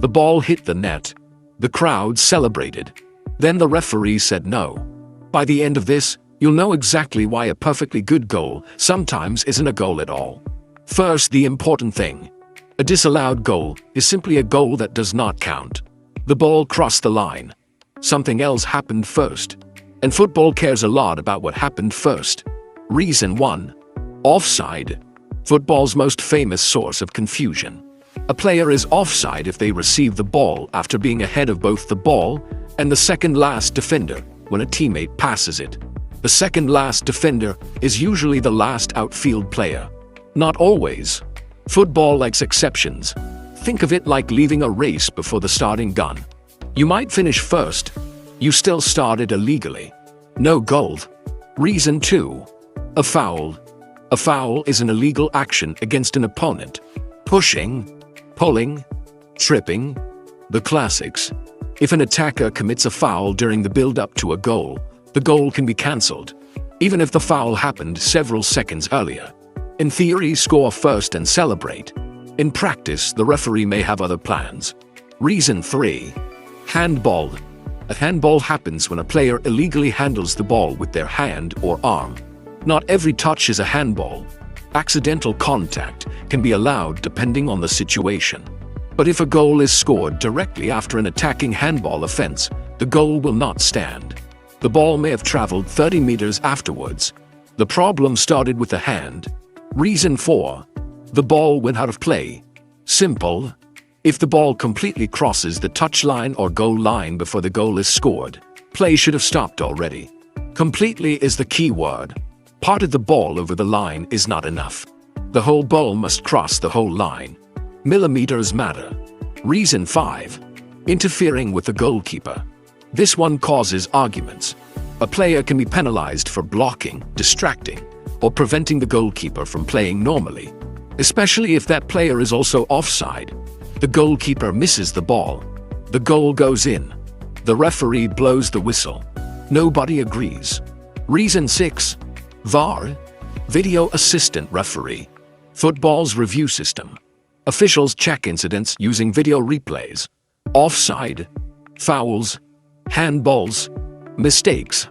The ball hit the net. The crowd celebrated. Then the referee said no. By the end of this, you'll know exactly why a perfectly good goal sometimes isn't a goal at all. First, the important thing. A disallowed goal is simply a goal that does not count. The ball crossed the line. Something else happened first. And football cares a lot about what happened first. Reason 1. Offside. Football's most famous source of confusion. A player is offside if they receive the ball after being ahead of both the ball and the second last defender when a teammate passes it. The second last defender is usually the last outfield player. Not always. Football likes exceptions. Think of it like leaving a race before the starting gun. You might finish first. You still started illegally. No goal. Reason 2. A foul. A foul is an illegal action against an opponent. Pushing, pulling, tripping. The classics. If an attacker commits a foul during the build-up to a goal, the goal can be cancelled, even if the foul happened several seconds earlier. In theory, score first and celebrate. In practice, the referee may have other plans. Reason 3. Handball. A handball happens when a player illegally handles the ball with their hand or arm. Not every touch is a handball. Accidental contact can be allowed depending on the situation. But if a goal is scored directly after an attacking handball offense, the goal will not stand. The ball may have traveled 30 meters afterwards. The problem started with the hand. Reason 4. The ball went out of play. Simple. If the ball completely crosses the touchline or goal line before the goal is scored, play should have stopped already. Completely is the key word. Part of the ball over the line is not enough. The whole ball must cross the whole line. Millimeters matter. Reason 5. Interfering with the goalkeeper. This one causes arguments. A player can be penalized for blocking, distracting, or preventing the goalkeeper from playing normally, especially if that player is also offside. The goalkeeper misses the ball. The goal goes in. The referee blows the whistle. Nobody agrees. Reason 6. VAR. Video Assistant Referee. Football's review system. Officials check incidents using video replays. Offside, fouls, handballs, mistakes,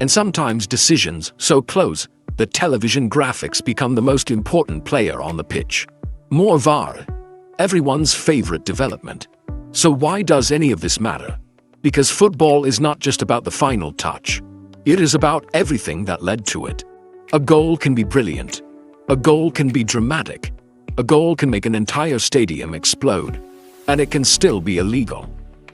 and sometimes decisions so close that television graphics become the most important player on the pitch. More VAR. Everyone's favorite development. So why does any of this matter? Because football is not just about the final touch. It is about everything that led to it. A goal can be brilliant. A goal can be dramatic. A goal can make an entire stadium explode. And it can still be illegal.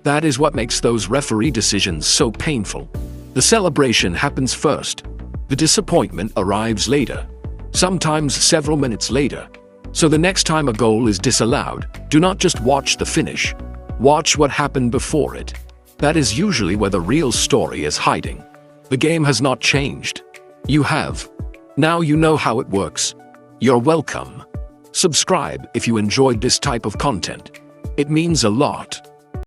That is what makes those referee decisions so painful. The celebration happens first. The disappointment arrives later. Sometimes several minutes later. So the next time a goal is disallowed, do not just watch the finish. Watch what happened before it. That is usually where the real story is hiding. The game has not changed. You have. Now you know how it works. You're welcome. Subscribe if you enjoyed this type of content. It means a lot.